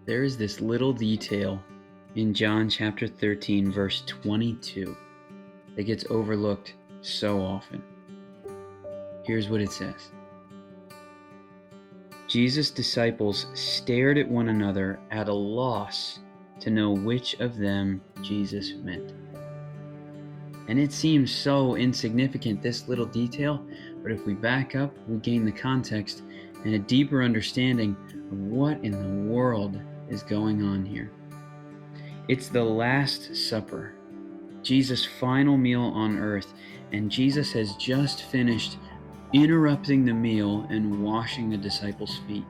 There is this little detail in John chapter 13, verse 22, that gets overlooked so often. Here's what it says. Jesus' disciples stared at one another at a loss to know which of them Jesus meant. And it seems so insignificant, this little detail, but if we back up, we gain the context and a deeper understanding of what in the world is going on here. It's the Last Supper, Jesus' final meal on earth, and Jesus has just finished interrupting the meal and washing the disciples' feet.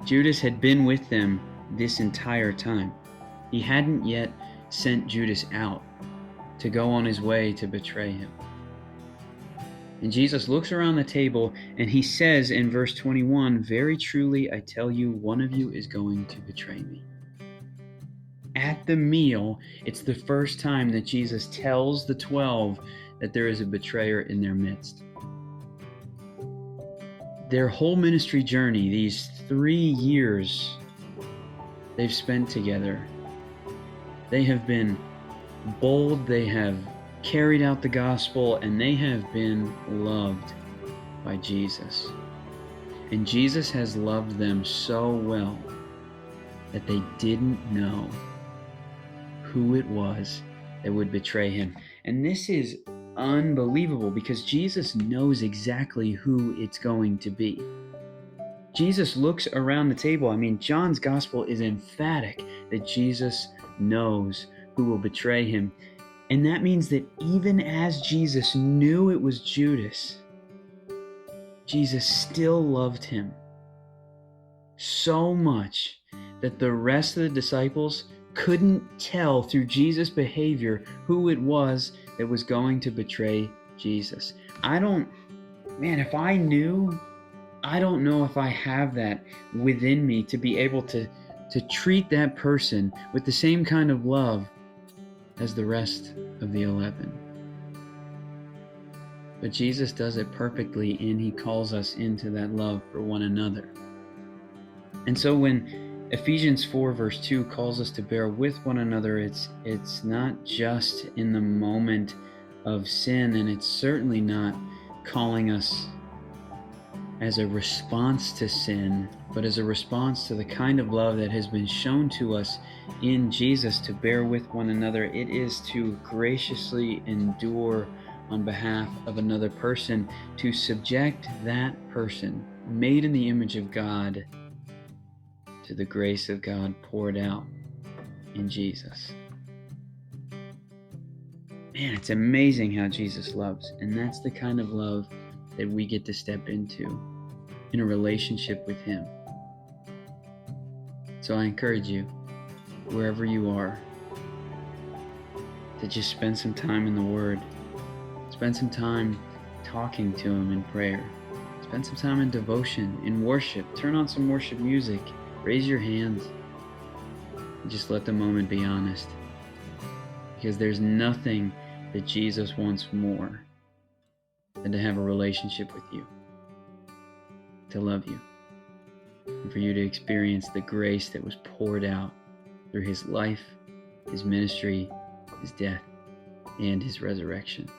Judas had been with them this entire time. He hadn't yet sent Judas out to go on his way to betray him. And Jesus looks around the table and he says in verse 21, "Very truly I tell you, one of you is going to betray me." At the meal, it's the first time that Jesus tells the 12 that there is a betrayer in their midst. Their whole ministry journey, these 3 years they've spent together, they have been bold, they have carried out the gospel, and they have been loved by Jesus. And Jesus has loved them so well that they didn't know who it was that would betray him. And this is unbelievable because Jesus knows exactly who it's going to be. Jesus looks around the table. John's gospel is emphatic that Jesus knows who will betray him. And that means that even as Jesus knew it was Judas, Jesus still loved him so much that the rest of the disciples couldn't tell through Jesus' behavior who it was that was going to betray Jesus. If I knew, I don't know if I have that within me to be able to treat that person with the same kind of love as the rest of the 11. But Jesus does it perfectly, and he calls us into that love for one another. And so when Ephesians 4 verse 2 calls us to bear with one another, it's not just in the moment of sin, and it's certainly not calling us as a response to sin, but as a response to the kind of love that has been shown to us in Jesus to bear with one another. It is to graciously endure on behalf of another person, to subject that person, made in the image of God, to the grace of God poured out in Jesus. Man, it's amazing how Jesus loves, and that's the kind of love that we get to step into in a relationship with him. So I encourage you, wherever you are, to just spend some time in the Word. Spend some time talking to him in prayer. Spend some time in devotion, in worship. Turn on some worship music. Raise your hands. And just let the moment be honest. Because there's nothing that Jesus wants more than to have a relationship with you, to love you, and for you to experience the grace that was poured out through his life, his ministry, his death, and his resurrection.